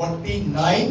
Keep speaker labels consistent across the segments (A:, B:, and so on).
A: 49,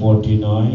B: 49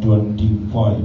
B: 25।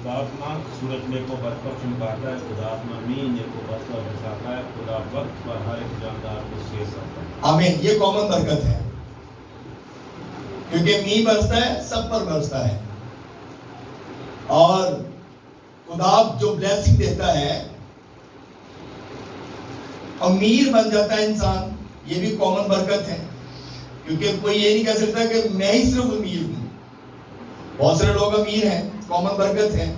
B: خداوند سورج کو برکت چمکاتا ہے، خداوند مین کو بسا بساتا ہے، خدا وقت پر ہر ایک جاندار کو صحت کرتا ہے۔
A: آمین۔ یہ کامن برکت ہے، کیونکہ می برستا ہے، سب پر برستا ہے، اور خدا جو بلیسنگ دیتا ہے امیر بن جاتا ہے انسان، یہ بھی کامن برکت ہے، کیونکہ کوئی یہ نہیں کہہ سکتا کہ میں ہی صرف امیر ہوں، بہت سارے لوگ امیر ہیں، کامن برکت ہے۔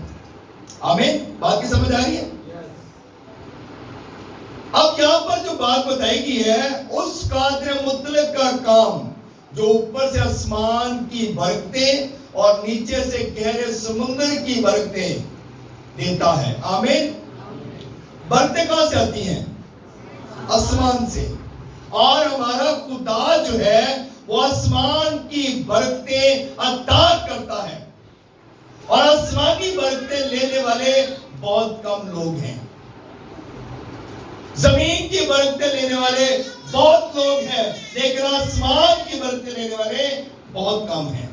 A: آمین۔ بات کی سمجھ آ رہی ہے؟ اب یہاں پر جو بات بتائی گئی ہے، اس قادر مطلق کا کام جو اوپر سے آسمان کی برکتیں اور نیچے سے گہرے سمندر کی برکتیں دیتا ہے۔ آمین۔ برکتیں کہاں سے آتی ہیں؟ آسمان سے۔ اور ہمارا خدا جو ہے وہ آسمان کی برکتیں عطا کرتا ہے، اور آسمانی برکتیں لینے والے بہت کم لوگ ہیں۔ زمین کی برکتیں لینے والے بہت لوگ ہیں، لیکن آسمان کی برکتیں لینے والے بہت کم ہیں۔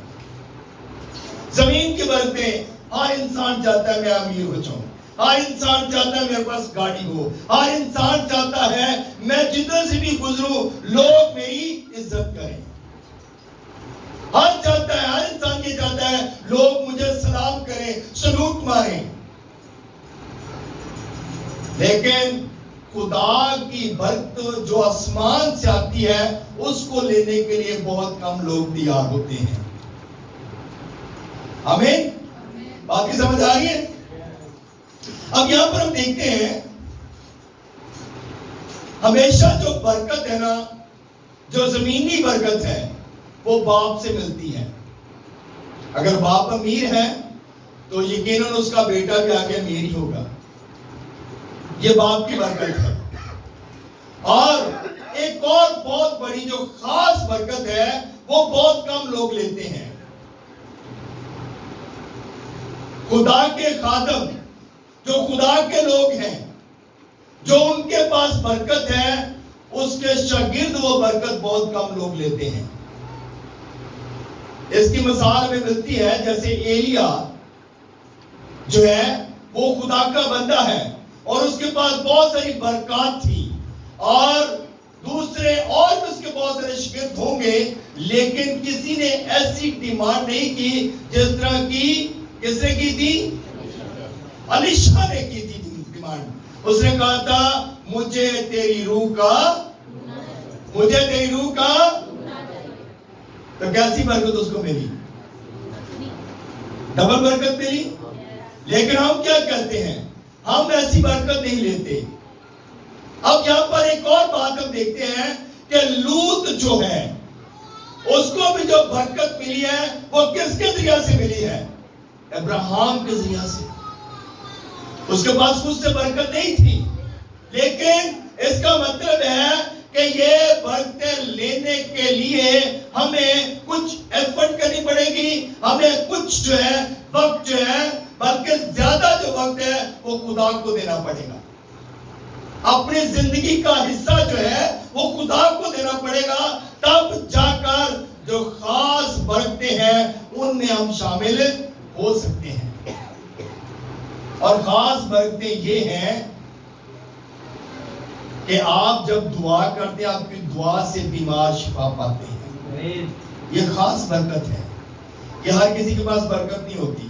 A: زمین کی برکتیں، ہر انسان چاہتا ہے میں امیر ہو جاؤں، ہر انسان چاہتا ہے میرے پاس گاڑی ہو، ہر انسان چاہتا ہے میں جدھر سے بھی گزروں لوگ میری عزت کریں، ہر انسان یہ چاہتا ہے لوگ مجھے سلام کریں، سلوٹ ماریں۔ لیکن خدا کی برکت جو آسمان سے آتی ہے اس کو لینے کے لیے بہت کم لوگ تیار ہوتے ہیں۔ آمین۔ بات کی سمجھ آ رہی ہے؟ اب یہاں پر ہم دیکھتے ہیں ہمیشہ جو برکت ہے نا، جو زمینی برکت ہے وہ باپ سے ملتی ہے۔ اگر باپ امیر ہے تو یقیناً اس کا بیٹا بھی آگے امیر ہی ہوگا، یہ باپ کی برکت ہے۔ اور ایک اور بہت بڑی جو خاص برکت ہے وہ بہت کم لوگ لیتے ہیں۔ خدا کے خادم، جو خدا کے لوگ ہیں، جو ان کے پاس برکت ہے، اس کے شاگرد وہ برکت بہت کم لوگ لیتے ہیں۔ اس کی مثال ہمیں ملتی ہے جیسے ایلیا جو ہے وہ خدا کا بندہ ہے اور اس کے پاس بہت ساری برکات تھی، اور دوسرے اور بھی اس کے بہت سارے شاگرد ہوں گے، لیکن کسی نے ایسی ڈیمانڈ نہیں کی جس طرح کی کس نے کی تھی؟ الیشا نے کی تھی ڈیمانڈ۔ اس نے کہا تھا مجھے تیری روح کا تو کیسی برکت اس کو ملی؟ ڈبل برکت ملی۔ لیکن ہم کیا کہتے ہیں؟ ہم ایسی برکت نہیں لیتے۔ اب یہاں پر ایک اور بات ہم دیکھتے ہیں کہ لوط جو ہے اس کو بھی جو برکت ملی ہے وہ کس کے ذریعہ سے ملی ہے؟ ابراہیم کے ذریعہ سے۔ اس کے پاس کچھ سے برکت نہیں تھی، لیکن اس کا مطلب ہے کہ یہ برکتیں لینے کے لیے ہمیں کچھ ایفرٹ کرنی پڑے گی، ہمیں کچھ جو ہے وقت جو ہے، بلکہ زیادہ جو وقت ہے وہ خدا کو دینا پڑے گا۔ اپنی زندگی کا حصہ جو ہے وہ خدا کو دینا پڑے گا، تب جا کر جو خاص برکتیں ہیں ان میں ہم شامل ہو سکتے ہیں۔ اور خاص برکتیں یہ ہیں کہ آپ جب دعا کرتے ہیں آپ کی دعا سے بیمار شفا پاتے ہیں۔ یہ خاص برکت ہے، یہ ہر کسی کے پاس برکت نہیں ہوتی۔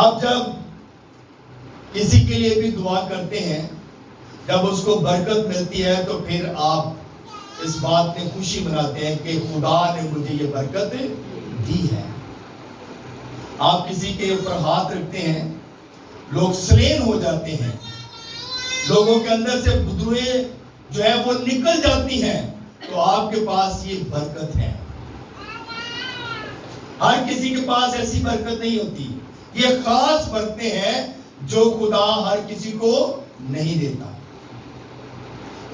A: آپ جب کسی کے لیے بھی دعا کرتے ہیں، جب اس کو برکت ملتی ہے تو پھر آپ اس بات میں خوشی مناتے ہیں کہ خدا نے مجھے یہ برکت دی ہے۔ آپ کسی کے اوپر ہاتھ رکھتے ہیں، لوگ سلین ہو جاتے ہیں، لوگوں کے اندر سے بدوئیں جو ہے وہ نکل جاتی ہیں، تو آپ کے پاس یہ برکت ہے۔ ہر کسی کے پاس ایسی برکت نہیں ہوتی، یہ خاص برکتیں ہیں جو خدا ہر کسی کو نہیں دیتا۔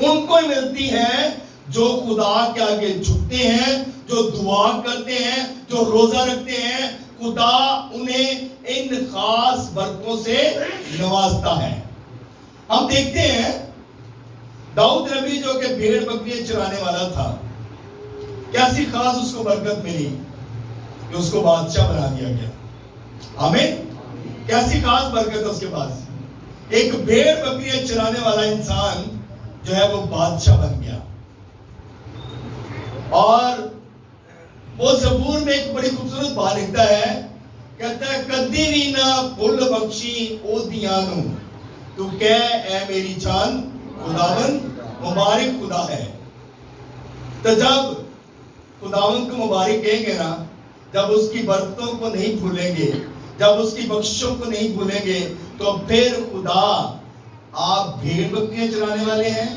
A: ان کو ملتی ہیں جو خدا کے آگے جھکتے ہیں، جو دعا کرتے ہیں، جو روزہ رکھتے ہیں، خدا انہیں ان خاص برکتوں سے نوازتا ہے۔ ہم دیکھتے ہیں داؤد نبی جو کہ بھیڑ بکریاں چرانے والا تھا، کیسی خاص اس کو برکت ملی کہ اس کو بادشاہ بنا دیا گیا۔ آمین. کیسی خاص برکت ہے اس کے پاس. ایک بھیڑ بکریاں چرانے والا انسان جو ہے وہ بادشاہ بن گیا. اور وہ زبور میں ایک بڑی خوبصورت بات لکھتا ہے, کہتا ہے کدی بھی نہ بھول بخشی او دیانو, تو کہہ اے میری جان خداوند مبارک خدا ہے. تو جب خداوند کو مبارک کہیں گے نا, جب اس کی برکتوں کو نہیں بھولیں گے, جب اس کی بخشوں کو نہیں بھولیں گے, تو پھر خدا, آپ بھیڑ بکریاں چرانے والے ہیں,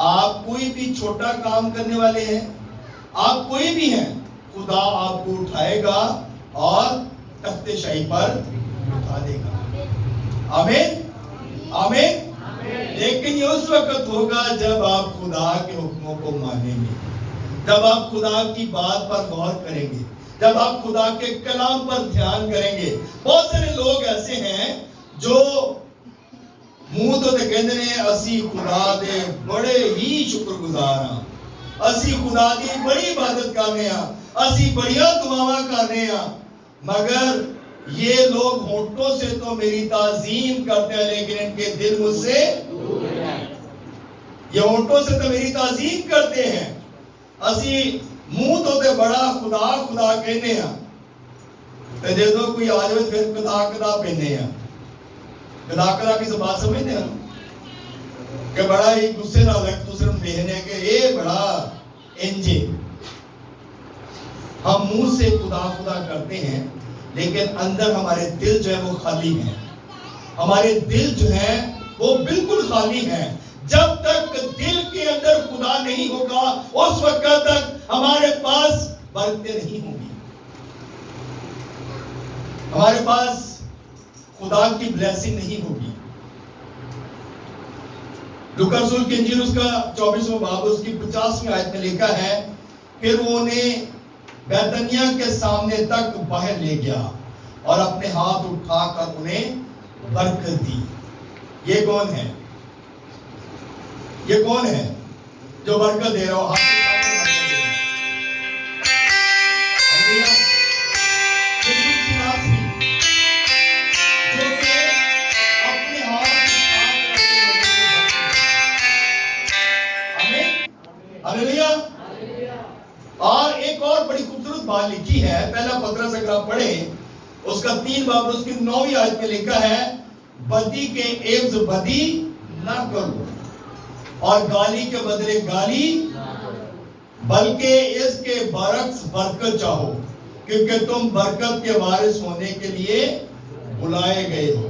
A: آپ کوئی بھی چھوٹا کام کرنے والے ہیں, آپ کوئی بھی ہیں, خدا آپ کو اٹھائے گا اور تخت شاہی پر اٹھا دے گا. آمین آمین. لیکن یہ اس وقت ہوگا جب آپ خدا کے حکموں کو مانیں گے, جب آپ خدا کی بات پر غور کریں گے, جب آپ خدا کے کلام پر دھیان کریں گے. بہت سارے لوگ ایسے ہیں جو منہ تو کہتے ہیں اسی خدا دے بڑے ہی شکر گزار ہاں, اسی خدا دی بڑی عبادت کرنے ہاں, اسی بڑیا دعاواں کرنے ہاں, مگر یہ لوگ ہونٹوں سے تو میری تعظیم کرتے ہیں لیکن ان کے دل مجھ سے دور ہیں. یہ ہونٹوں سے تو میری تعظیم کرتے ہیں, اسی منہ تو تے بڑا خدا خدا کہنے ہیں, تے جے تو کوئی آ جائے پھر کدا کدا پہنے ہیں. کدا کدا کی بات سمجھتے ہیں کہ بڑا ہی غصے نہ لگ دوسرے میں دیکھنے کہ یہ بڑا انجے. ہم منہ سے خدا خدا کرتے ہیں لیکن اندر ہمارے دل جو ہے وہ خالی ہیں, ہمارے دل جو ہے وہ بالکل خالی ہیں. جب تک دل کے اندر خدا نہیں ہوگا اس وقت تک ہمارے پاس برکتیں نہیں ہوں گی, ہمارے پاس خدا کی بلیسنگ نہیں ہوگی. لوکا رسول کی انجیل اس کا 24واں باب اس کی 50ویں آیت میں لکھا ہے, پھر وہ انہیں بیتنیا کے سامنے تک باہر لے گیا اور اپنے ہاتھ اٹھا کر انہیں برکت دی. یہ کون ہے, یہ کون ہے جو برکت دے رہا ہو؟ اور ایک اور بڑی خوبصورت بات لکھی ہے, پہلا پترس اگر آپ پڑھیں اس کا 3 باب اس کی 9ویں آیت میں لکھا ہے, بدی کے عوض بدی نہ کرو اور گالی کے بدلے گالی بلکہ اس کے برعکس برکت چاہو, کیونکہ تم برکت کے وارث ہونے کے لیے بلائے گئے ہو.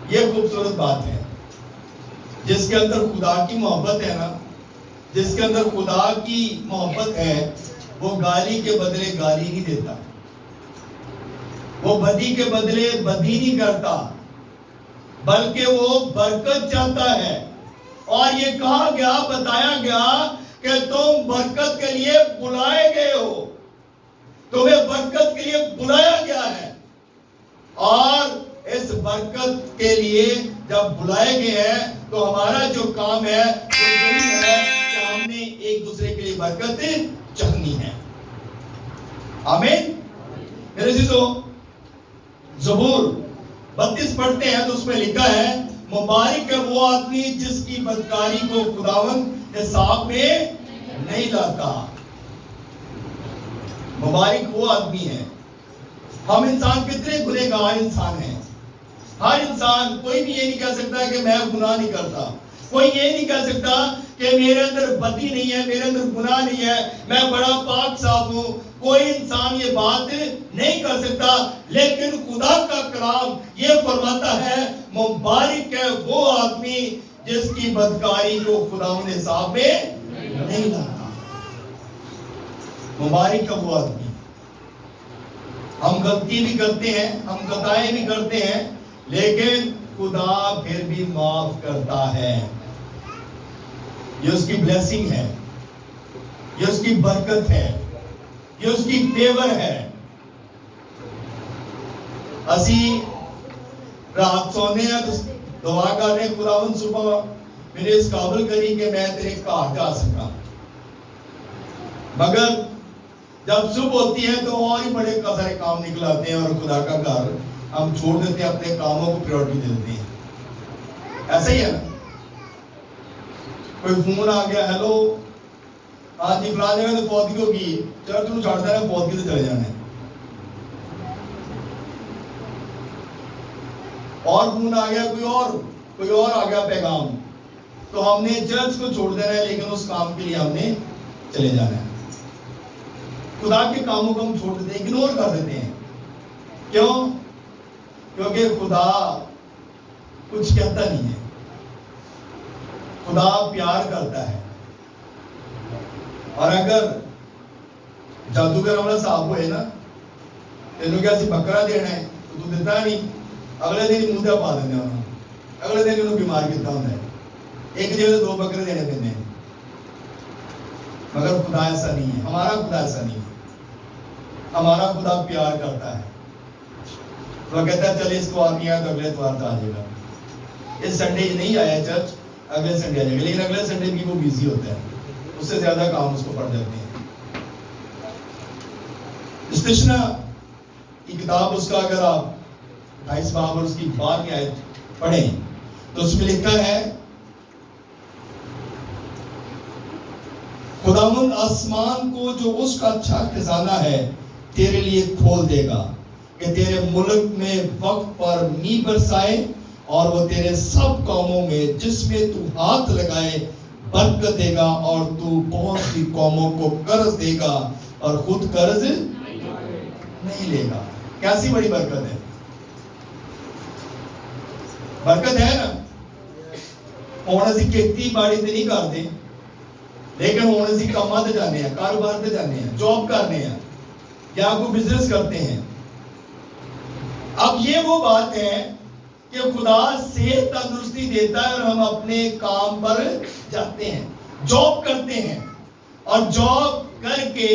A: یہ خوبصورت بات ہے. جس کے اندر خدا کی محبت ہے نا, جس کے اندر خدا کی محبت ہے, وہ گالی کے بدلے گالی نہیں دیتا, وہ بدی کے بدلے بدی نہیں کرتا, بلکہ وہ برکت چاہتا ہے. اور یہ کہا گیا, بتایا گیا کہ تم برکت کے لیے بلائے گئے ہو, تمہیں برکت کے لیے بلایا گیا ہے. اور اس برکت کے لیے جب بلائے گئے ہیں تو ہمارا جو کام ہے وہ یہی ہے کہ ہم نے ایک دوسرے کے لیے برکت چاہنی ہے. آمین. میرے عزیزو, زبور 32 پڑھتے ہیں تو اس میں لکھا ہے, مبارک ہے وہ آدمی جس کی بدکاری کو خداوند حساب میں نہیں لاتا. مبارک وہ آدمی ہے. ہم انسان کتنے گنہگار انسان ہیں. ہر انسان, کوئی بھی یہ نہیں کہہ سکتا کہ میں گناہ نہیں کرتا, کوئی یہ نہیں کہہ سکتا کہ میرے اندر بدی نہیں ہے, میرے اندر گناہ نہیں ہے, میں بڑا پاک صاف ہوں. کوئی انسان یہ بات نہیں کر سکتا. لیکن خدا کا کلام یہ فرماتا ہے, مبارک ہے وہ آدمی جس کی بدکاری کو خدا نے حساب میں نہیں لاتا. مبارک ہے وہ آدمی. ہم غلطی بھی کرتے ہیں, ہم خطائیں بھی کرتے ہیں, لیکن خدا پھر بھی معاف کرتا ہے. یہ اس کی بلیسنگ ہے, یہ اس کی برکت ہے, یہ اس کی فیور ہے. اسی رات سونے ہیں تو دعا کرنے, خداوند صبح میرے اس قابل کری کہ میں تیرے گھر جا سکا. مگر جب صبح ہوتی ہے تو اور ہی بڑے سارے کام نکل آتے ہیں اور خدا کا گھر ہم چھوڑ دیتے ہیں, اپنے کاموں کو پریورٹی دے دیتے ہیں. ایسا ہی ہے نا. کوئی فون آ گیا, ہیلو ہاں جی فلاں جگہ تو فوتگی ہوگی, چلو تم چھوڑ دینا, فوتگی سے چلے جانا ہے. اور فون آ گیا کوئی اور آ گیا پیغام, تو ہم نے چرچ کو چھوڑ دینا ہے, لیکن اس کام کے لیے ہم نے چلے جانا ہے. خدا کے کاموں کو ہم چھوڑ دیتے ہیں, اگنور کر دیتے ہیں. کیوں؟ کیونکہ خدا کچھ کہتا نہیں ہے. خدا پیار کرتا ہے. اور اگر جادوگر والا صاحب ہوئے نا, تینوں کیا سی بکرا دینا ہے تو دیتا نہیں, اگلے دن منہ پا دینا انہوں, اگلے دن انہوں بیمار کیتا ہوتا ہے, ایک جگہ 2 بکرے دینے پیندے ہیں. مگر خدا ایسا نہیں ہے, ہمارا خدا ایسا نہیں ہے. ہمارا خدا پیار کرتا ہے. وہ کہتا ہے چل اس کو نہیں آیا تو اگلے اتوار آ جائے گا. اس سنڈے نہیں آیا چرچ, اگلے سنڈے آ جائے گا, لیکن اگلے سنڈے بھی وہ بیزی ہوتا ہے, اس سے زیادہ کام اس کو پڑ جاتے ہیں. استشنا کی کتاب اس کا اگر آپ 28 باب اور اس کی 12ویں آیت پڑھیں تو اس میں لکھا ہے, خداوند آسمان کو جو اس کا اچھا خزانہ ہے تیرے لیے کھول دے گا, کہ تیرے ملک میں وقت پر می برسائے, اور وہ تیرے سب کاموں میں جس میں تو ہاتھ لگائے برکت دے گا, اور تو بہت سی قوموں کو قرض دے گا اور خود قرض نہیں لے گا. کیسی بڑی برکت ہے, برکت ہے نا. ہوں اسی کھیتی باڑی تے نہیں کرتے, لیکن ہوں اسی کاماں تے جانے ہیں, کاروبار تے جانے ہیں, جاب کرنے ہیں, یا کوئی بزنس کرتے ہیں. اب یہ وہ بات ہے کہ خدا صحت تندرستی دیتا ہے اور ہم اپنے کام پر جاتے ہیں, جاب کرتے ہیں, اور جاب کر کے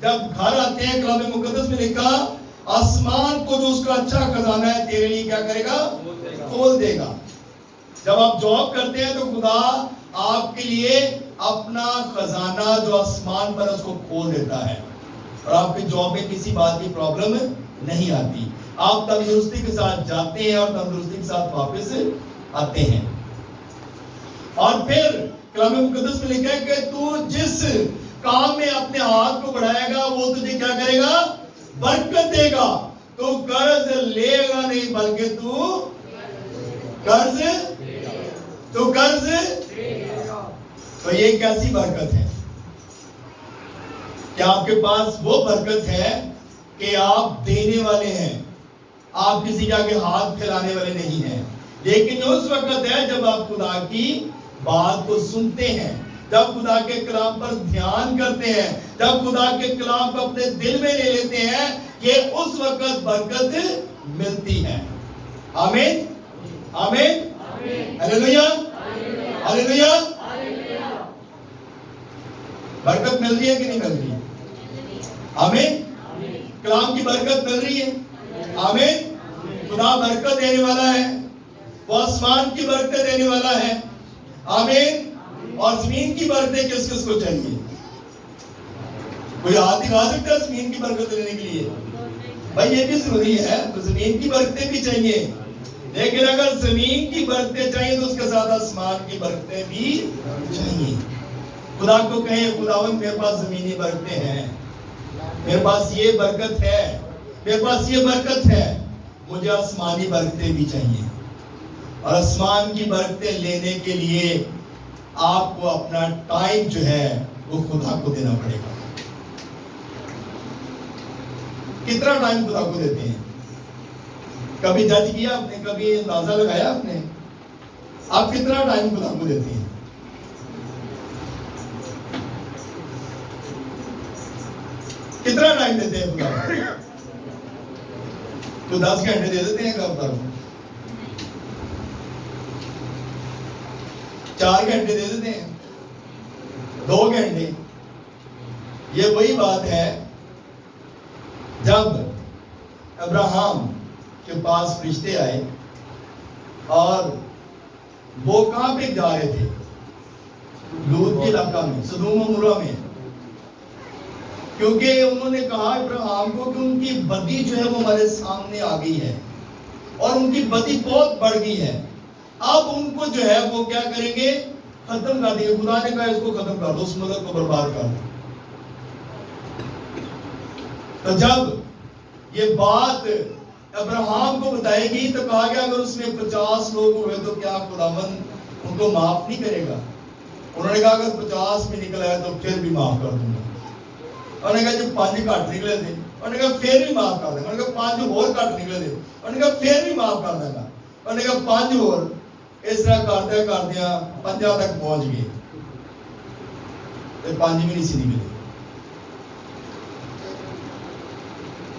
A: جب گھر آتے ہیں, کلام مقدس میں لکھا آسمان کو جو اس کا اچھا خزانہ ہے تیرے لیے کیا کرے گا, کھول دے گا. جب آپ جاب کرتے ہیں تو خدا آپ کے لیے اپنا خزانہ جو آسمان پر اس کو کھول دیتا ہے, اور آپ کی جاب میں کسی بات کی پرابلم نہیں آتی. آپ تندرستی کے ساتھ جاتے ہیں اور تندرستی کے ساتھ واپس آتے ہیں. اور پھر کلام مقدس میں لکھا ہے کہ تو جس کام میں اپنے ہاتھ کو بڑھائے گا وہ تجھے کیا کرے گا, برکت دے گا. تو قرض لے گا نہیں بلکہ تو قرض تو یہ کیسی برکت ہے کہ آپ کے پاس وہ برکت ہے کہ آپ دینے والے ہیں, آپ کسی کے آگے ہاتھ پھیلانے والے نہیں ہیں. لیکن اس وقت ہے جب آپ خدا کی بات کو سنتے ہیں, جب خدا کے کلام پر دھیان کرتے ہیں, جب خدا کے کلام کو اپنے دل میں لے لیتے ہیں, یہ اس وقت برکت ملتی ہے. آمین آمین ہلیلویا ہلیلویا. برکت مل رہی ہے کہ نہیں مل رہی؟ آمین. کلام کی برکت مل رہی ہے. آمین. خدا برکت دینے والا ہے, وہ آسمان کی برکت دینے والا ہے. آمین. اور زمین کی برکتیں کس کس کو چاہیے؟ کوئی ہاتھ دکھا سکتا ہے زمین کی برکت لینے کے لیے؟ بھائی یہ بھی ضروری ہے, تو زمین کی برکتیں بھی چاہیے, لیکن اگر زمین کی برکتیں چاہیے تو اس کے ساتھ آسمان کی برکتیں بھی چاہیے. خدا کو کہیں خداوند میرے پاس زمینی برکتیں ہیں, میرے پاس یہ برکت ہے, میرے پاس یہ برکت ہے, مجھے آسمانی برکتیں بھی چاہیے. اور آسمان کی برکتیں لینے کے لیے آپ کو اپنا ٹائم جو ہے وہ خدا کو دینا پڑے گا. کتنا ٹائم خدا کو دیتے ہیں؟ کبھی جج کیا آپ نے, کبھی اندازہ لگایا آپ نے, آپ کتنا ٹائم خدا کو دیتے ہیں؟ کتنا ٹائم دیتے ہیں خدا کو؟ تو 10 گھنٹے دے دیتے ہیں کب پر, 4 گھنٹے دے دیتے ہیں, 2 گھنٹے. یہ وہی بات ہے جب ابراہم کے پاس فرشتے آئے اور وہ کہاں پہ جا رہے تھے؟ لوط کے علاقہ میں, سدوم و عمورہ میں. کیونکہ انہوں نے کہا ابراہیم کو کہ ان کی بدی جو ہے وہ ہمارے سامنے آ گئی ہے اور ان کی بدی بہت بڑھ گئی ہے، اب ان کو جو ہے وہ کیا کریں گے؟ ختم کر دیں گے۔ خدا نے کہا اس کو ختم کر دو، اس ملک کو برباد کر دو۔ تو جب یہ بات ابراہیم کو بتائے گی تو کہا گیا اگر اس میں 50 لوگ ہوئے تو کیا خداوند ان کو معاف نہیں کرے گا؟ انہوں نے کہا اگر 50 بھی نکلا ہے تو پھر بھی معاف کر دوں گا۔ انہوں نے کہا جب 5 کٹ نکلے تھے، انہوں نے کہا پھر بھی معاف کر دیں گا۔ انہوں نے کہا 5 اور کٹ نکلے تھے، انہوں نے کہا پھر بھی معاف کر دیں گا۔ انہوں نے کہا 5 اور، اس طرح کردیا 50 تک پہنچ گئے، 5 بھی نہیں سی نکلے۔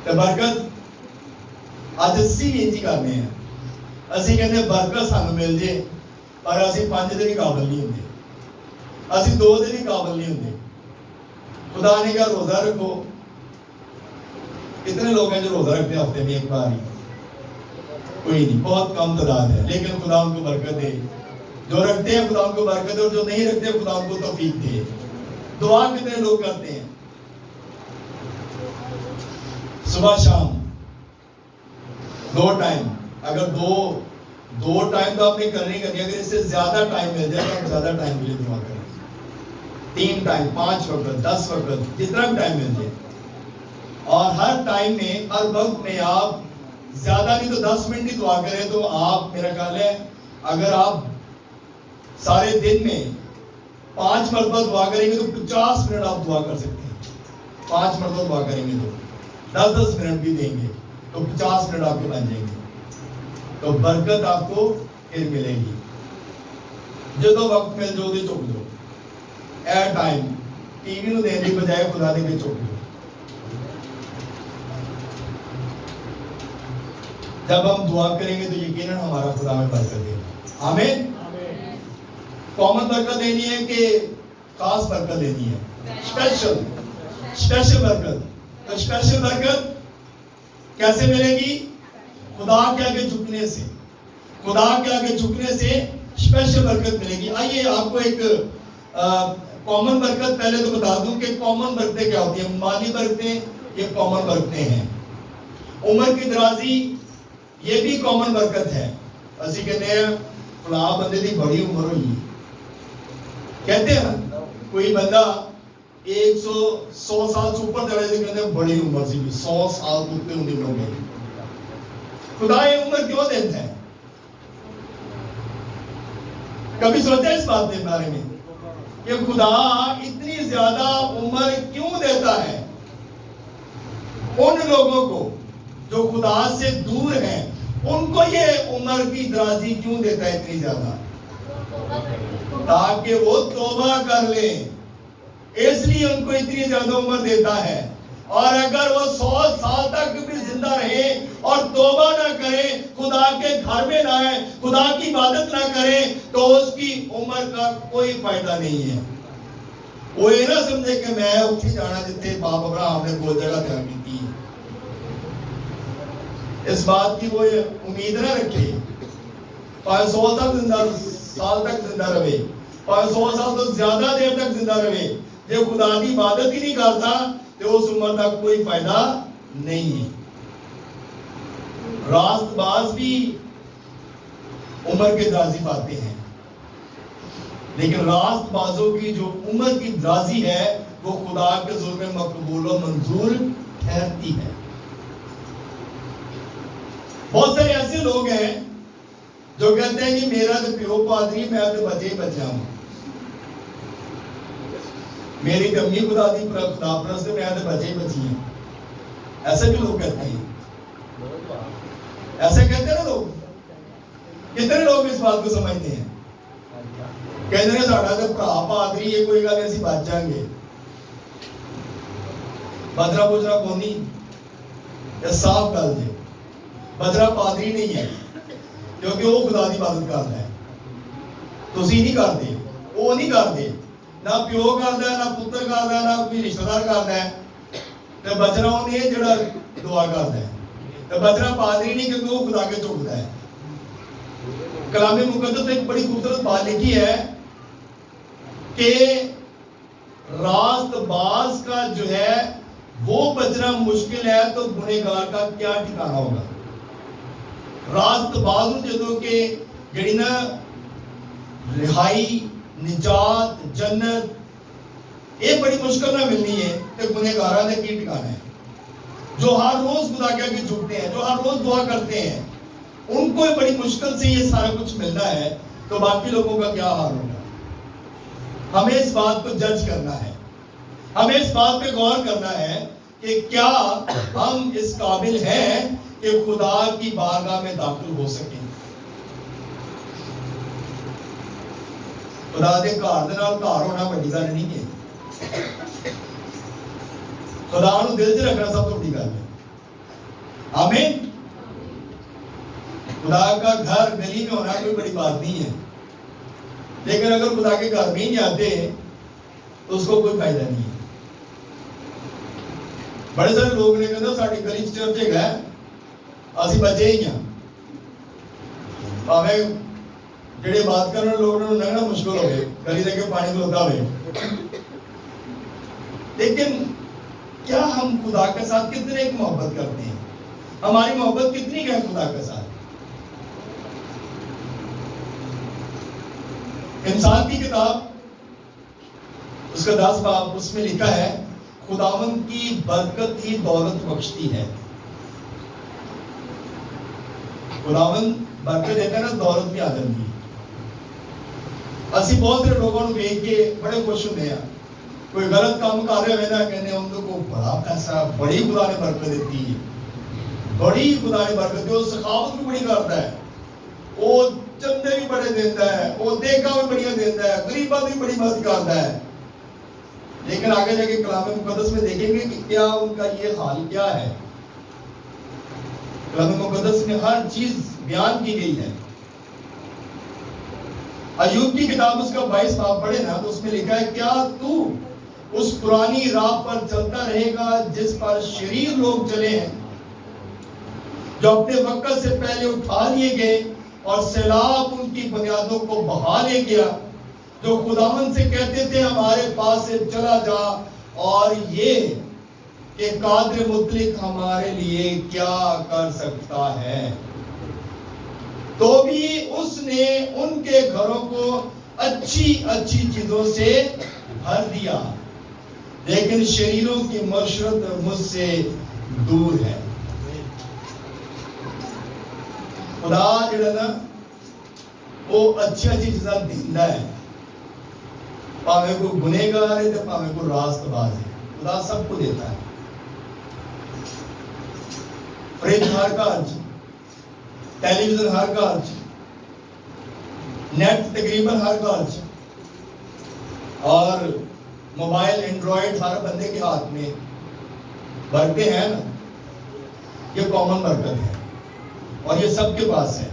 A: تو برکت اج اسی بھی انجی کرنے ہیں، اسی کہتے ہیں برکت سانو مل جائے پر اسی 5 دے بھی قابل نہیں ہوتے، اسی 2 دے بھی قابل نہیں ہوتے۔ خدا نے کہا روزہ رکھو، کتنے لوگ ہیں جو روزہ رکھتے ہیں ہفتے میں ایک بار ہی؟ کوئی نہیں، بہت کم تعداد ہے، لیکن خدا ان کو برکت دے۔ جو رکھتے ہیں خدا ان کو برکت دے، اور جو نہیں رکھتے خدا ان کو توفیق دے۔ دعا کتنے لوگ کرتے ہیں؟ صبح شام 2 ٹائم، اگر دو ٹائم تو آپ نے کرنی کرنی، اگر اس سے زیادہ ٹائم مل جائے تو آپ زیادہ ٹائم کے لیے دعا کریں۔ 3 ٹائم، 5 وقت، 10 وقت، جتنا بھی ٹائم مل جائے، اور ہر ٹائم میں، ہر وقت میں آپ زیادہ نہیں تو 10 منٹ کی دعا کریں تو آپ، میرا خیال ہے اگر آپ سارے دن میں 5 مرتبہ دعا کریں گے تو 50 منٹ آپ دعا کر سکتے ہیں۔ 5 مرتبہ دعا کریں گے تو 10 منٹ بھی دیں گے تو 50 منٹ آپ کے بن جائیں گے، تو برکت آپ کو پھر ملے گی۔ جدو وقت مل جو دے چک دو، اے ٹائم ٹی وی نو دین دی بجائے خدا دے کے چک دو۔ جب ہم دعا کریں گے تو یقیناً ہمارا خدا میں برکت دے گا۔ آمین۔ کامن برکت دینی ہے کہ خاص برکت دینی ہے؟ اسپیشل برکت۔ تو اسپیشل برکت کیسے ملے گی؟ خدا کے آگے جھکنے سے، خدا کے آگے جھکنے سے اسپیشل برکت ملے گی۔ آئیے آپ کو ایک کامن برکت پہلے تو بتا دوں کہ کامن برکتیں کیا ہوتی ہیں۔ مالی برکتیں یہ کامن برکتیں ہیں، عمر کی درازی یہ بھی کامن برکت ہے۔ اسی کہتے ہیں فلاں بندے دی بڑی عمر ہوئی، کہتے ہیں کوئی بندہ 100 سال سے اوپر چلے سے کہتے ہیں بڑی عمر سی، 100 سال کتے ہوں دن ہو گئے۔ خدا یہ عمر کیوں دیتا ہے؟ کبھی سوچا اس بات کے بارے میں کہ خدا اتنی زیادہ عمر کیوں دیتا ہے ان لوگوں کو جو خدا سے دور ہیں؟ ان کو یہ عمر کی درازی کیوں دیتا ہے اتنی زیادہ؟ تاکہ وہ توبہ کر لیں، اس لیے ان کو اتنی زیادہ عمر دیتا ہے۔ اور اگر وہ 100 سال تک بھی زندہ رہے اور توبہ نہ کریں، خدا کے گھر میں نہ آئے، خدا کی عبادت نہ کریں، تو اس کی عمر کا کوئی فائدہ نہیں ہے۔ وہ یہ نہ سمجھے کہ میں اٹھی جانا جتنے باپ ابراہیم نے وہ جگہ تیار کی تھی، اس بات کی وہ امید نہ رکھے۔ 500 سال تک زندہ رہے، 500 سال تو زیادہ دیر تک زندہ رہے، جب خدا کی عبادت ہی نہیں کرتا تو اس عمر تک کوئی فائدہ نہیں ہے۔ راست باز بھی عمر کے درازی پاتے ہیں، لیکن راست بازوں کی جو عمر کی درازی ہے وہ خدا کے حضور میں مقبول و منظور ٹھہرتی ہے۔ بہت سارے ایسے لوگ ہیں جو کہتے ہیں کہ میرا تو پیو پادری، میں تو بچے ہی بچہ ہوں، میری کمی خدا دی خدا پرست، میں تو بچے ہی بچی ہیں۔ ایسے بھی لوگ کہتے ہیں، ایسے کہتے ہیں نا لوگ۔ کتنے لوگ اس بات کو سمجھتے ہیں؟ کہتے ہیں ساڑھا تو بھرا پادری ہے، کوئی گل ایسی بچ جائیں گے، بدرا بجرا کونی، یہ صاف گل ہے، بدرا پادری نہیں ہے، کیونکہ وہ خدا دی عبادت کرتا ہے، تسی نہیں کرتے، وہ نہیں کرتے، نہ پیو کرتا ہے، نہ پتر کرتا ہے، نہ کوئی رشتہ دار کرتا ہے، تو بچنا وہ نہیں ہے جڑا دعا کرتا ہے، تو بچنا پادری نہیں کیونکہ وہ خدا کے چکتا ہے۔ کلام مقدس میں ایک بڑی خوبصورت بات لکھی ہے کہ راست باز کا جو ہے وہ بچنا مشکل ہے تو گنہگار کا کیا ٹھکانہ ہوگا؟ راست بازو جدوں کے جڑی نا رہائی، نجات، جنت یہ بڑی مشکل نہ ملنی ہے کہ گنہگاراں دے کی ٹھکانہ ہے؟ جو ہر روز خدا کے آگے جھکتے ہیں، جو ہر روز دعا کرتے ہیں، ان کو بڑی مشکل سے یہ سارا کچھ ملنا ہے، تو باقی لوگوں کا کیا حال ہوگا؟ ہمیں اس بات کو جج کرنا ہے، ہمیں اس بات پہ غور کرنا ہے کہ کیا ہم اس قابل ہیں کہ خدا کی بارگاہ میں داخل ہو سکیں۔ خدا دے گھر دے نال گھر ہونا بڑی گل نہیں ہے، خدا نو دل چ رکھنا سب تو بڑی گل ہے۔ آمین۔ خدا کا گھر گلی میں ہونا کوئی بڑی بات نہیں ہے، لیکن اگر خدا کے گھر میں ہی نہیں آتے تو اس کو کوئی فائدہ نہیں ہے۔ بڑے سارے لوگ نے کہا ساڈی گلی چرچ ہے، اسی بچے ہی ہیں، پاوے جڑے بات کرنے لوگ نے لگنا مشکل ہو گئے، گلی دے کے پانی کھلوتا ہوئے، لیکن کیا ہم خدا کے ساتھ کتنے ایک محبت کرتے ہیں؟ ہماری محبت کتنی ہے خدا کے ساتھ؟ انسان کی کتاب اس کا 10 باب، اس میں لکھا ہے خداوند کی برکت ہی دولت بخشتی ہے۔ خداوند برکت دیتا ہے نا، دولت بھی آ جاتی ہے۔ اسی بہت سے لوگوں کو دیکھ کے بڑے خوش ہوتے ہیں، کوئی غلط کام کر رہے ہوئے نا، کہنے ان کو بڑا پیسہ، بڑی خدا نے برکت دیتی ہے، بڑی خدا نے برکت دی، وہ سخاوت بھی بڑی کرتا ہے، وہ چندے بھی بڑے دیتا ہے، وہ دیکھا بھی بڑی دیتا ہے، غریباں بھی بڑی مدد کرتا ہے۔ لیکن آگے جا کے کلام مقدس میں دیکھیں گے کہ کیا ان کا یہ حال کیا ہے۔ کلام مقدس میں ہر چیز بیان کی گئی ہے۔ ایوب کی کتاب اس کا 22 باب پڑھے نا تو اس میں لکھا ہے، کیا تو اس پرانی راہ پر چلتا رہے گا جس پر شریر لوگ چلے ہیں، جو اپنے وقت سے پہلے اٹھا لیے گئے اور سیلاب ان کی بنیادوں کو بہا لے گیا، جو خداوند سے کہتے تھے ہمارے پاس سے چلا جا، اور یہ کہ قادر مطلق ہمارے لیے کیا کر سکتا ہے، تو بھی اس نے ان کے گھروں کو اچھی اچھی چیزوں سے بھر دیا، لیکن شریروں کی معاشرت مجھ سے دور ہے۔ خدا جڑا نا وہ اچھی اچھی چیزاں دیندا ہے، پاوے کوئی گنہگار ہے تو پاوے کوئی راست باز ہے، خدا سب کو دیتا ہے۔ فریج ہر گھر چ، ٹیلی ویژن ہر گھر چ، نیٹ تقریباً ہر گھر چ، اور موبائل اینڈرائڈ ہر بندے کے ہاتھ میں، برکتیں ہیں نا، یہ کامن برکت ہے اور یہ سب کے پاس ہے،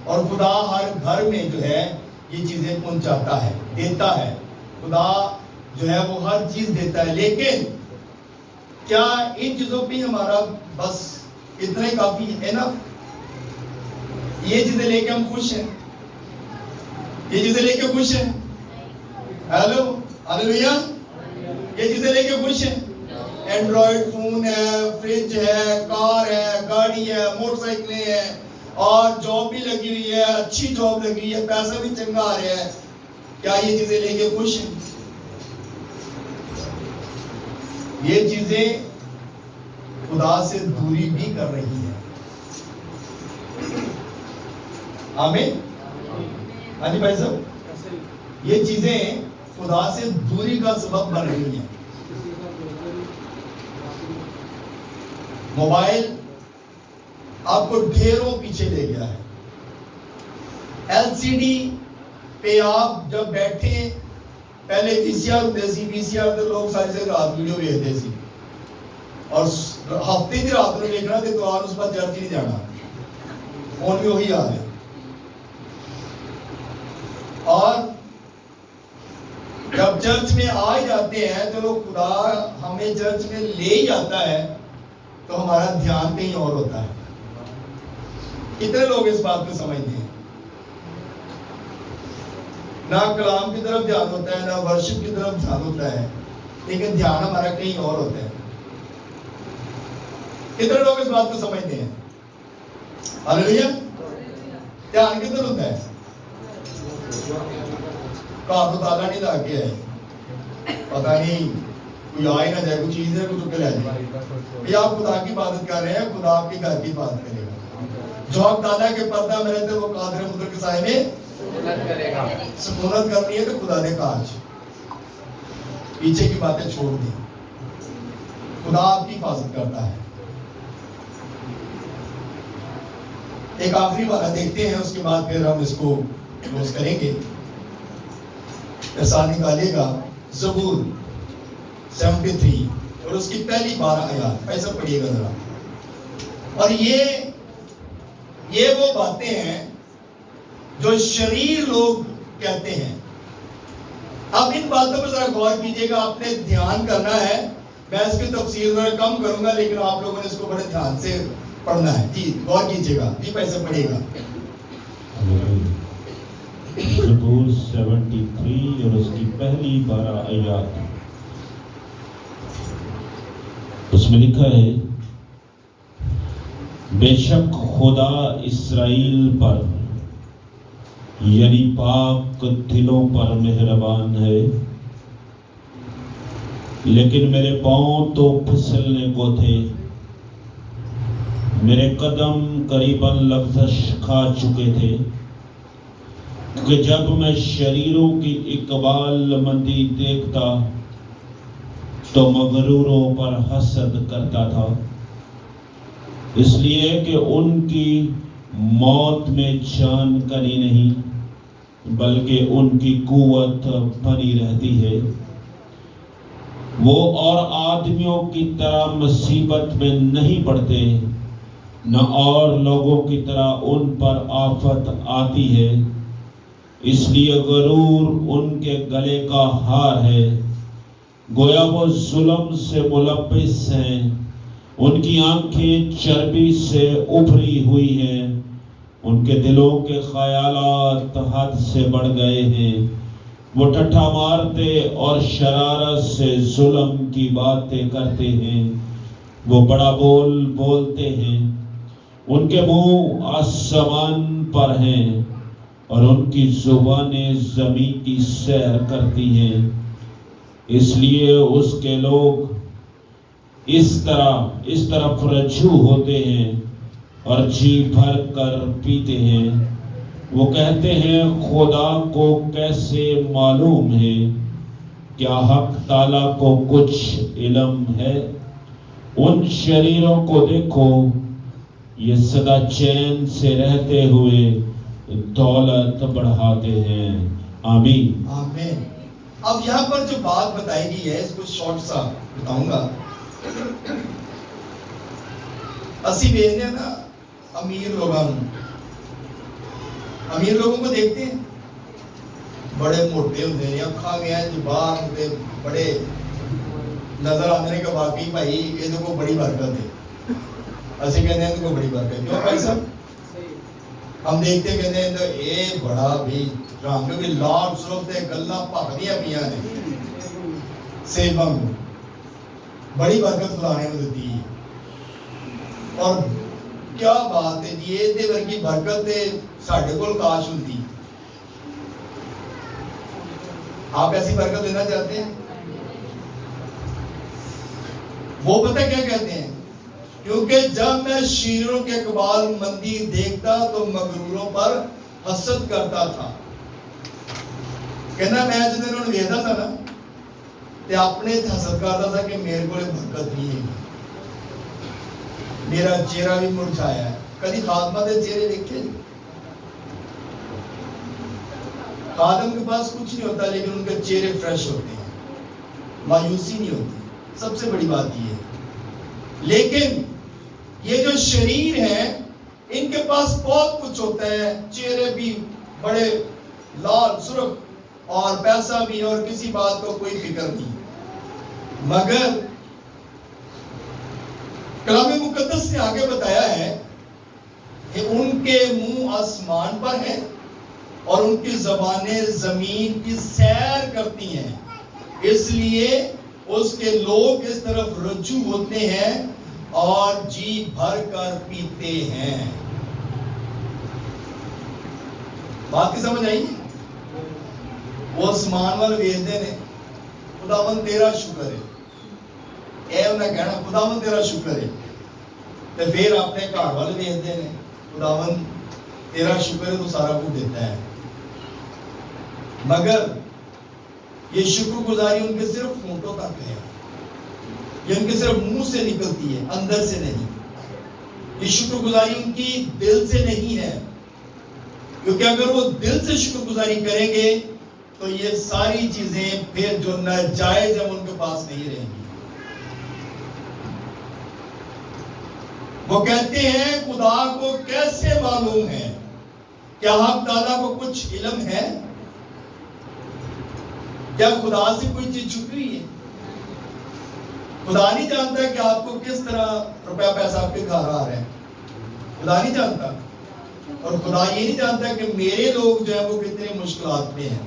A: اور خدا ہر گھر میں جو ہے یہ چیزیں پہنچاتا ہے، دیتا ہے۔ خدا جو ہے وہ ہر چیز دیتا ہے، لیکن کیا ان چیزوں پہ ہمارا بس اتنا ہی کافی ہے نا؟ یہ چیزیں لے کے ہم خوش ہیں؟ یہ چیزیں لے کے خوش ہیں؟ ہیلو ہاللیلویا، یہ چیزیں لے کے خوش ہیں؟ اینڈرائڈ فون ہے، فریج ہے، کار ہے، گاڑی ہے، موٹر سائیکلیں ہیں، اور جاب بھی لگی ہوئی ہے، اچھی جاب لگی ہوئی ہے، پیسہ بھی چنگا آ رہا ہے، کیا یہ چیزیں لے کے خوش ہیں؟ یہ چیزیں خدا سے دوری بھی کر رہی ہیں۔ آمین۔ ہاں جی بھائی صاحب، یہ چیزیں خدا سے دوری کا سبب بن رہی ہیں۔ موبائل آپ کو ڈھیروں پیچھے لے گیا ہے۔ ایل سی ڈی پہ آپ جب بیٹھے، پہلے وی سی آر ہوتے سی، وی سی آر تے لوگ ساری سے رات ویڈیو ویکھتے سی، اور ہفتے کی رات میں ویکھنا تے تو اس بعد چرچ نہیں جانا، فون بھی وہی حال ہے۔ اور جب چرچ میں آ ہی جاتے ہیں، چلو خدا ہمیں چرچ میں لے ہی جاتا ہے، تو ہمارا دھیان کہیں اور ہوتا ہے۔ کتنے لوگ اس بات کو سمجھتے ہیں؟ نہ کلام کی طرف دھیان ہوتا ہے، نہ ورشپ کی طرف دھیان ہوتا ہے، لیکن دھیان ہمارا کہیں اور ہوتا ہے۔ کتنے لوگ اس بات کو سمجھتے ہیں؟ ہاللیلویا. دھیان کدھر ہوتا ہے؟ گھر تو تالا نہیں لا کے آئے, پتہ نہیں کوئی آ ہی نہ جائے, کوئی چیز ہے کوئی چک کے لے جائے. بھئی آپ خدا کی عبادت کر رہے ہیں, خدا آپ کے گھر کی عبادت کرے گا. جو آپ تعالیٰ کے پردہ میں رہتے وہ قادر مطلق کے سائے میں سکونت کرنی ہے تو خدا دے کاج, پیچھے کی باتیں چھوڑ دیں. خدا آپ کی حفاظت کرتا ہے. ایک آخری بات دیکھتے ہیں, اس کے بعد پھر ہم اس کو کلوز کریں گے. ساتھ نکالیے گا زبور 73 اور اس کی پہلی 12 آیات, ایسا پڑھیے گا ذرا. اور یہ وہ باتیں ہیں جو شریر لوگ کہتے ہیں. اب ان باتوں پر ذرا غور کیجیے گا, آپ نے دھیان کرنا ہے. میں اس کی تفسیر ذرا کم کروں گا, لیکن آپ لوگوں نے اس کو بڑے دھیان سے پڑھنا ہے. جی غور کیجیے گا, جی پیسے پڑھیے گا.
B: زبور 73 اور اس کی پہلی 12 آیات. اس میں لکھا ہے, بے شک خدا اسرائیل پر یعنی پاک دلوں پر مہربان ہے, لیکن میرے پاؤں تو پھسلنے کو تھے, میرے قدم قریباً لغزش کھا چکے تھے, کہ جب میں شریروں کی اقبال مندی دیکھتا تو مغروروں پر حسد کرتا تھا, اس لیے کہ ان کی موت میں جان کنی نہیں, بلکہ ان کی قوت بنی رہتی ہے. وہ اور آدمیوں کی طرح مصیبت میں نہیں پڑتے, نہ اور لوگوں کی طرح ان پر آفت آتی ہے. اس لیے غرور ان کے گلے کا ہار ہے, گویا وہ ظلم سے ملبس ہیں. ان کی آنکھیں چربی سے ابھری ہوئی ہیں, ان کے دلوں کے خیالات حد سے بڑھ گئے ہیں. وہ ٹھٹھا مارتے اور شرارت سے ظلم کی باتیں کرتے ہیں. وہ بڑا بول بولتے ہیں, ان کے منہ آسمان پر ہیں, اور ان کی زبانیں زمین کی سیر کرتی ہیں. اس لیے اس کے لوگ اس طرف رجوع ہوتے ہیں اور جی بھر کر پیتے ہیں. وہ کہتے ہیں, خدا کو کیسے معلوم ہے, کیا حق تعالیٰ کو کچھ علم ہے. ان شریروں کو دیکھو, یہ سدا چین سے رہتے ہوئے دولت بڑھاتے ہیں. آمین.
A: آمین. اب یہاں پر جو بات بتائی گئی ہے, اس کو شارٹ سا بتاؤں گا. اسی بیچنے نا امیر لوگوں کو دیکھتے ہیں, بڑے موٹے ہوتے ہیں, اکھاں گیا جبان ہوتے بڑے نظر آنے کا, واقعی بھائی یہ کو بڑی برکت ہے. اسی کہتے ہیں کو بڑی برکت. کیوں بھائی صاحب, ہم دیکھتے کہتے ہیں اے بڑا بھی رنگ بھی لال سرختے گلا پکدیاں پیاں نے, سیبم بڑی برکت خدا نے دیتی ہے. اور کیا بات ہے جی, یہ ورگی برکت ساڈے کول کاش ہوندی. آپ ایسی برکت لینا چاہتے ہیں؟ وہ پتہ کیا کہتے ہیں, کیونکہ جب میں شیروں کے اقبال مندی دیکھتا تو مغروروں پر حسد کرتا تھا. کہنا میں جب انہوں نے دیکھتا تھا نا تے اپنے حسد کرتا تھا کہ میرے کو برکت نہیں ہے, میرا چہرہ بھی مرجھایا ہے. کدی خادمہ دے چہرے دیکھے؟ خادم کے پاس کچھ نہیں ہوتا, لیکن ان کے چہرے فریش ہوتے ہیں, مایوسی نہیں ہوتی. سب سے بڑی بات یہ ہے. لیکن یہ جو شریر ہیں, ان کے پاس بہت کچھ ہوتا ہے, چہرے بھی بڑے لال سرخ اور پیسہ بھی, اور کسی بات کو کوئی فکر نہیں. مگر کلام مقدس نے آگے بتایا ہے کہ ان کے منہ آسمان پر ہیں اور ان کی زبانیں زمین کی سیر کرتی ہیں. اس لیے اس کے لوگ اس طرف رجوع ہوتے ہیں اور جی بھر کر پیتے ہیں. بات کی سمجھ آئی؟ وہ سمان وال ویچتے نے, خداوند تیرا شکر ہے, اے انہیں کہنا خداوند تیرا شکر ہے, تو پھر اپنے گھر وال ویچتے ہیں, خداوند تیرا شکر ہے تو سارا کچھ دیتا ہے. مگر یہ شکر گزاری ان کے صرف ہونٹوں تک ہے, یہ ان کے صرف منہ سے نکلتی ہے, اندر سے نہیں. یہ شکر گزاری ان کی دل سے نہیں ہے, کیونکہ اگر وہ دل سے شکر گزاری کریں گے تو یہ ساری چیزیں پھر جو ناجائز ہیں ان کے پاس نہیں رہیں گی. وہ کہتے ہیں خدا کو کیسے معلوم ہے؟ کیا حق تعالیٰ کو کچھ علم ہے؟ کیا خدا سے کوئی چیز چھپی ہوئی ہے؟ خدا نہیں جانتا کہ آپ کو کس طرح روپیہ پیسہ آپ کے گھر آ رہے ہیں. خدا نہیں جانتا. اور خدا یہ نہیں جانتا کہ میرے لوگ جو ہیں وہ کتنے مشکلات میں ہیں.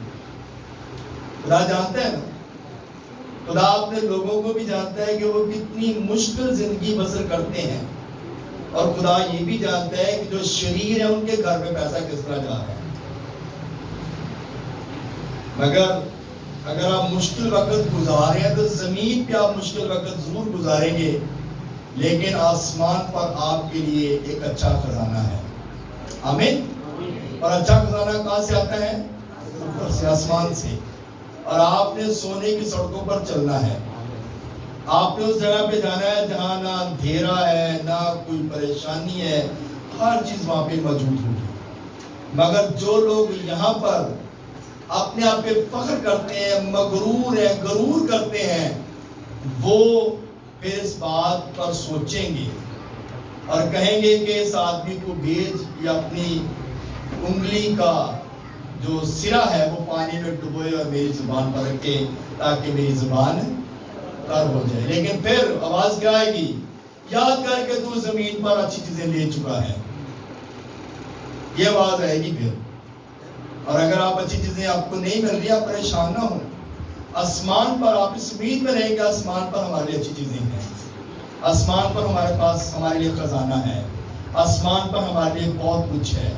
A: خدا جانتا ہے نا. خدا اپنے لوگوں کو بھی جانتا ہے کہ وہ کتنی مشکل زندگی بسر کرتے ہیں, اور خدا یہ بھی جانتا ہے کہ جو شریر ہے ان کے گھر میں پیسہ کس طرح جا رہا ہے. مگر اگر آپ مشکل وقت گزار رہے ہیں تو زمین پہ آپ مشکل وقت ضرور گزاریں گے, لیکن آسمان پر آپ کے لیے ایک اچھا خزانہ ہے. آمین. اور اچھا خزانہ کہاں سے آتا ہے؟ اوپر سے, آسمان سے. اور آپ نے سونے کی سڑکوں پر چلنا ہے. آپ نے اس جگہ پہ جانا ہے جہاں نہ اندھیرا ہے, نہ کوئی پریشانی ہے, ہر چیز وہاں پہ موجود ہوگی. مگر جو لوگ یہاں پر اپنے آپ پہ فخر کرتے ہیں, مغرور ہیں, غرور کرتے ہیں, وہ پھر اس بات پر سوچیں گے اور کہیں گے کہ اس آدمی کو بھیج یا اپنی انگلی کا جو سرا ہے وہ پانی میں ڈبوئے اور میری زبان پر رکھے تاکہ میری زبان تر ہو جائے. لیکن پھر آواز کیا آئے گی؟ یاد کر کے تو زمین پر اچھی چیزیں لے چکا ہے. یہ آواز آئے گی پھر. اور اگر آپ اچھی چیزیں آپ کو نہیں مل رہی, آپ پریشان نہ ہو. آسمان پر آپ اس امید میں رہیں گے آسمان پر ہمارے لیے اچھی چیزیں ہیں, آسمان پر ہمارے پاس ہمارے لیے خزانہ ہے, آسمان پر ہمارے لیے بہت کچھ ہے.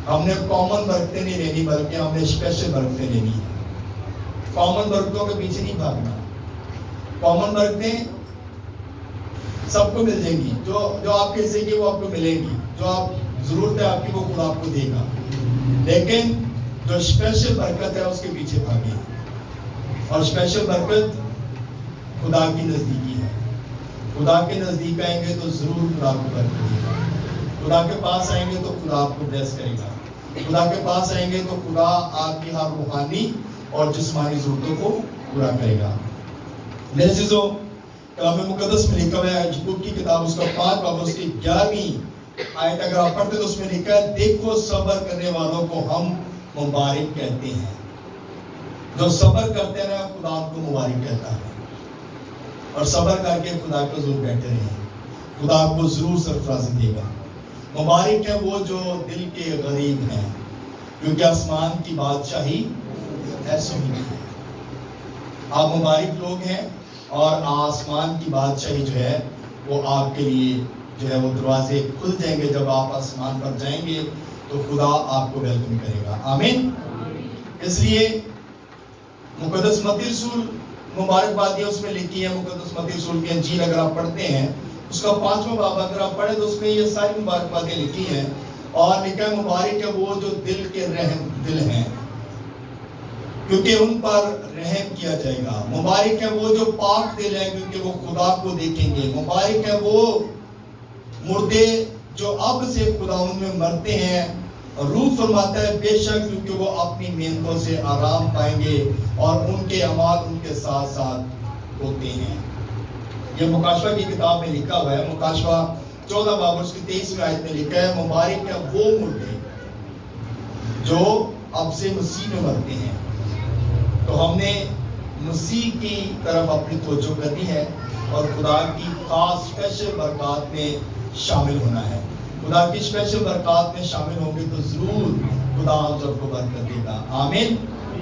A: ہم نے کامن برکتیں نہیں لینی بلکہ ہم نے اسپیشل برکتیں لینی ہے. کامن برکتوں کے پیچھے نہیں بھاگنا. کامن برکتیں سب کو مل جائیں گی, جو آپ کے حصے کی وہ آپ کو ملیں گی, جو آپ ضرورت ہے آپ کی وہ خدا آپ کو دے گا. لیکن جو اسپیشل برکت ہے اس کے پیچھے بھاگیں. اور اسپیشل برکت خدا کی نزدیکی ہے. خدا کے نزدیک آئیں گے تو ضرور خدا کو برکت دے گا. خدا کے پاس آئیں گے تو خدا آپ کو بلیس کرے گا. خدا کے پاس آئیں گے تو خدا آپ کی ہر روحانی اور جسمانی ضرورتوں کو پورا کرے گا. میرے عزیزو, کلام مقدس میں لکھا ہوا ہے, یعقوب کی کتاب اس کا 5 باب اس کی 11ویں آیت اگر آپ پڑھتے تو اس میں لکھا ہے, دیکھو صبر کرنے والوں کو ہم مبارک کہتے ہیں. جو صبر کرتے ہیں خدا ان کو مبارک کہتا ہے. اور صبر کر کے خدا کو ضرور بیٹھے رہیں, خدا آپ کو ضرور سرفرازی دے گا. مبارک ہے وہ جو دل کے غریب ہیں, کیونکہ آسمان کی بادشاہی ایسے ہی ہے. آپ مبارک لوگ ہیں اور آسمان کی بادشاہی جو ہے وہ آپ کے لیے جو ہے وہ دروازے کھل جائیں گے. جب آپ آسمان پر جائیں گے تو خدا آپ کو ویلکم کرے گا. آمین. اس لیے مقدس متی رسول مبارکبادیاں اس میں لکھی ہیں. مقدس متی رسول کی انجیل اگر آپ پڑھتے ہیں اس کا 5واں باب اگر آپ پڑھیں تو اس میں یہ ساری مبارکبادیں لکھی ہیں, اور لکھا ہے مبارک ہے وہ جو دل کے رحم دل ہیں, کیونکہ ان پر رحم کیا جائے گا. مبارک ہے وہ جو پاک دل ہیں, کیونکہ وہ خدا کو دیکھیں گے. مبارک ہے وہ مردے جو اب سے خدا ان میں مرتے ہیں. روح فرماتا ہے بے شک, کیونکہ وہ اپنی محنتوں سے آرام پائیں گے اور ان کے اعمال ان کے ساتھ ساتھ ہوتے ہیں. یہ مکاشفہ کی کتاب میں لکھا ہوا ہے. مکاشفہ 14 باب اس کی 23ویں آیت میں لکھا ہے, مبارک ہے وہ مردے جو اب سے مسیح میں مرتے ہیں. تو ہم نے مسیح کی طرف اپنی توجہ کرنی ہے اور خدا کی خاص اسپیشل برکات میں شامل ہونا ہے. خدا کی اسپیشل برکات میں شامل ہوں گے تو ضرور خدا ہم سب کو برکت دے گا. آمین.